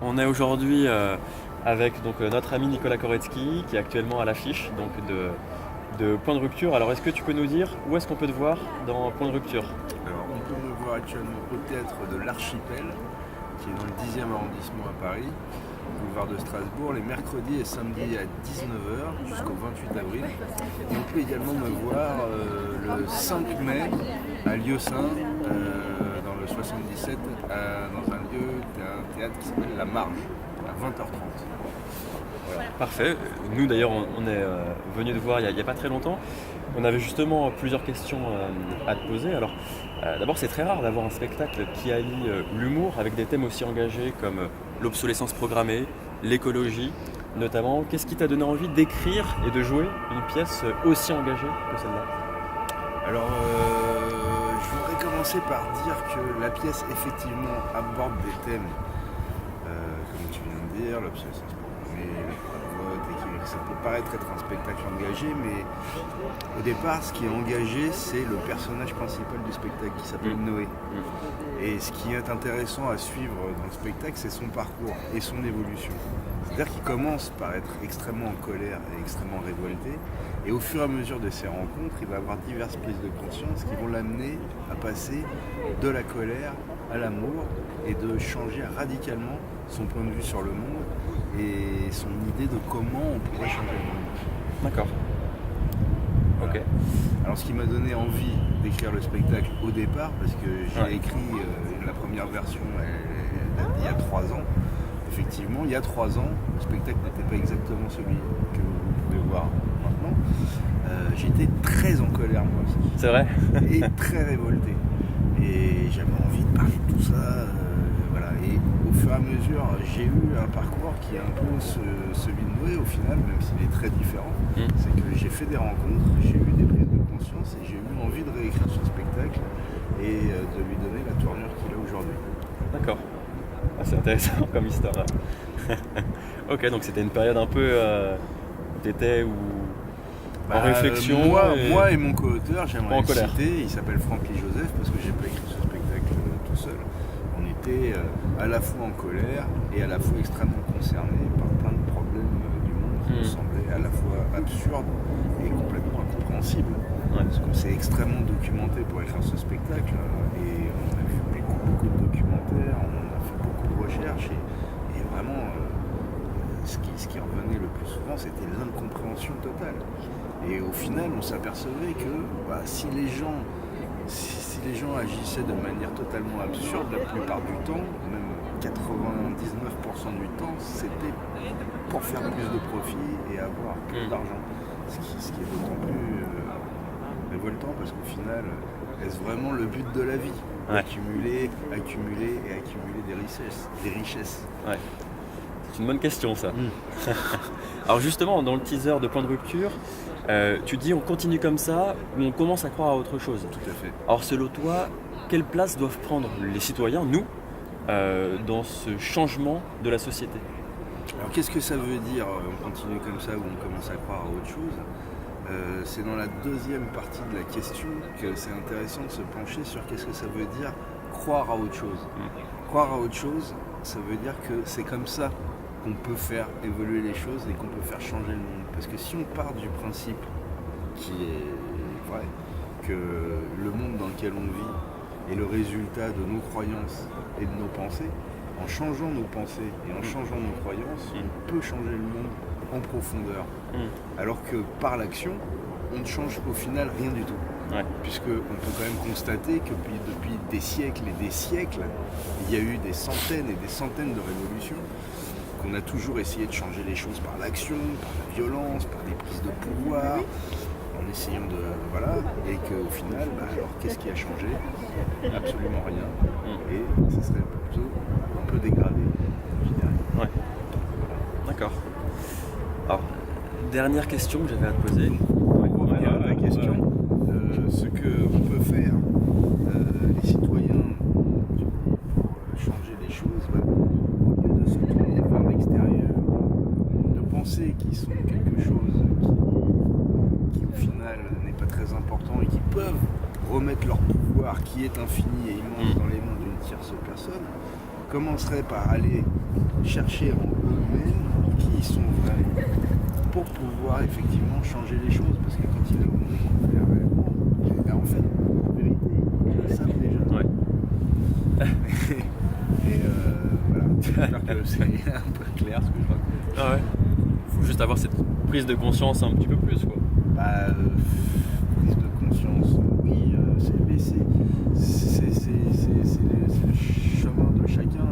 On est aujourd'hui avec notre ami Nicolas Koretsky qui est actuellement à l'affiche de Point de Rupture. Alors est-ce que tu peux nous dire où est-ce qu'on peut te voir dans Point de Rupture? Alors, on peut me voir actuellement au théâtre de l'Archipel, qui est dans le 10e arrondissement à Paris, boulevard de Strasbourg, les mercredis et samedis à 19h jusqu'au 28 avril. Et on peut également me voir le 5 mai à Lieu-Saint, dans le 77, dans un théâtre qui s'appelle La Marge, à 20h30. Voilà. Parfait. Nous d'ailleurs on est venu te voir il n'y a pas très longtemps. On avait justement plusieurs questions à te poser. Alors d'abord c'est très rare d'avoir un spectacle qui allie l'humour avec des thèmes aussi engagés comme l'obsolescence programmée, l'écologie notamment. Qu'est-ce qui t'a donné envie d'écrire et de jouer une pièce aussi engagée que celle-là? Alors je voudrais commencer par dire que la pièce effectivement aborde des thèmes comme tu viens de dire, l'obsolescence programmée, le vote, et ça peut paraître être un spectacle engagé, mais au départ, ce qui est engagé, c'est le personnage principal du spectacle qui s'appelle Noé. Et ce qui est intéressant à suivre dans le spectacle, c'est son parcours et son évolution. C'est-à-dire qu'il commence par être extrêmement en colère et extrêmement révolté, et au fur et à mesure de ses rencontres, il va avoir diverses prises de conscience qui vont l'amener à passer de la colère à l'amour et de changer radicalement son point de vue sur le monde et son idée de comment on pourrait changer le monde. D'accord. Voilà. Ok. Alors ce qui m'a donné envie d'écrire le spectacle au départ, parce que j'ai écrit la première version elle date d'il y a 3 ans. Effectivement, il y a 3 ans, le spectacle n'était pas exactement celui que vous pouvez voir maintenant. J'étais très en colère moi aussi. C'est vrai? Et très révolté. Et j'avais envie de parler de tout ça. Voilà. Et au fur et à mesure, j'ai eu un parcours qui est un peu celui de Noé au final, même s'il est très différent. C'est que j'ai fait des rencontres, j'ai eu des prises de conscience et j'ai eu envie de réécrire ce spectacle et de lui donner la tournure qu'il a aujourd'hui. D'accord. Ah, c'est intéressant comme histoire. Ok, donc c'était une période un peu où tu étais en réflexion. Moi et mon co-auteur, j'aimerais le citer, il s'appelle Francky Joseph parce que j'ai pas écrit ce spectacle tout seul. On était à la fois en colère et à la fois extrêmement concernés par plein de problèmes du monde qui nous semblaient à la fois absurdes et complètement incompréhensibles. Parce qu'on s'est extrêmement documenté pour écrire ce spectacle et on a vu beaucoup de documentaires, on a fait beaucoup de recherches et vraiment ce qui revenait le plus souvent c'était l'incompréhension totale. Et au final on s'apercevait que si les gens agissaient de manière totalement absurde la plupart du temps, même 99% du temps, c'était pour faire plus de profit et avoir plus d'argent. Ce qui est d'autant plus révoltant parce qu'au final, est-ce vraiment le but de la vie? Accumuler des richesses. Ouais. C'est une bonne question ça. Alors justement, dans le teaser de Point de Rupture, tu dis on continue comme ça ou on commence à croire à autre chose. Tout à fait. Alors selon toi, quelle place doivent prendre les citoyens, nous, dans ce changement de la société? Alors qu'est-ce que ça veut dire on continue comme ça ou on commence à croire à autre chose? C'est dans la deuxième partie de la question que c'est intéressant de se pencher sur qu'est-ce que ça veut dire croire à autre chose. Croire à autre chose, ça veut dire que c'est comme ça qu'on peut faire évoluer les choses et qu'on peut faire changer le monde. Parce que si on part du principe qui est vrai, que le monde dans lequel on vit est le résultat de nos croyances et de nos pensées, en changeant nos pensées et en changeant nos croyances, on peut changer le monde en profondeur. Alors que par l'action, on ne change au final rien du tout. Puisqu'on peut quand même constater que depuis des siècles et des siècles, il y a eu des centaines et des centaines de révolutions, qu'on a toujours essayé de changer les choses par l'action, par la violence, par des prises de pouvoir, en essayant de... Voilà, et qu'au final, alors qu'est-ce qui a changé? Absolument rien. Et ça serait plutôt un peu dégradé, je dirais. Ouais. D'accord. Alors, dernière question que j'avais à te poser. Pour revenir à ta question, ce qu'on peut faire, les citoyens, pour changer les choses, au lieu de se tourner vers l'extérieur, de penser qu'ils sont quelque chose qui au final n'est pas très important et qui peuvent remettre leur pouvoir qui est infini et immense dans les mains d'une tierce personne, commencerait par aller chercher en eux-mêmes qui ils sont vraiment pour pouvoir effectivement changer les choses. Parce que quand il est au monde, réellement, en fait, en vérité, ils le savent déjà. Ouais. Voilà, j'espère que c'est un peu clair ce que je raconte. Ah ouais. Faut juste avoir cette prise de conscience un petit peu plus, quoi. Prise de conscience, oui, c'est le chemin de chacun.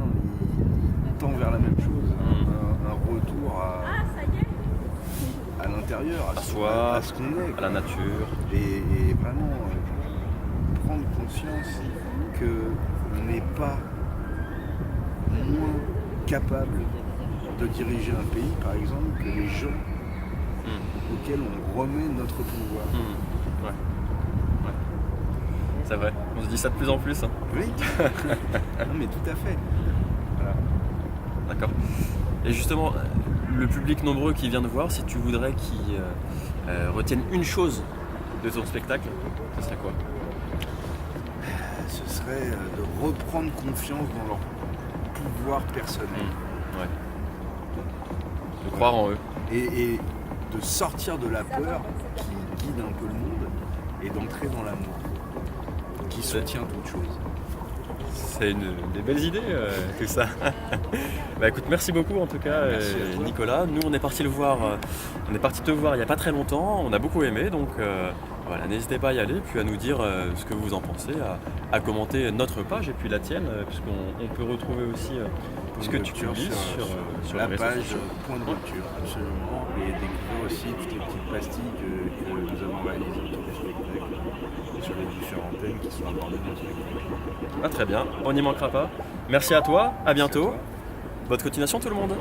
Il tend vers la même chose, un retour à l'intérieur, À soi, à ce qu'on est, à la nature. et vraiment prendre conscience qu'on n'est pas moins capable de diriger un pays, par exemple, que les gens auxquels on remet notre pouvoir. Ouais. Ouais. C'est vrai. On se dit ça de plus en plus. Hein. Oui. Non mais tout à fait. Voilà. D'accord. Et justement, le public nombreux qui vient de voir, si tu voudrais qu'ils retiennent une chose de ton spectacle, ce serait quoi? Ce serait de reprendre confiance dans leur pouvoir personnel. Ouais. De croire en eux. Et de sortir de la peur qui guide un peu le monde et d'entrer dans l'amour qui soutient toute chose. C'est des belles idées, tout ça. Bah écoute, merci beaucoup en tout cas, Nicolas. Nous, on est parti te voir il n'y a pas très longtemps. On a beaucoup aimé, donc voilà, n'hésitez pas à y aller, puis à nous dire ce que vous en pensez, à commenter notre page et puis la tienne, puisqu'on peut retrouver aussi ce que tu publies sur la les réseaux page sociaux. Point de rupture, absolument, et découvrir aussi toutes les petites pastilles que nous avons réalisées autour du spectacle sur les différents thèmes qui sont abordés dans le spectacle. Ah, très bien, on n'y manquera pas. Merci à toi, à bientôt. Merci à toi. Bonne continuation tout le monde.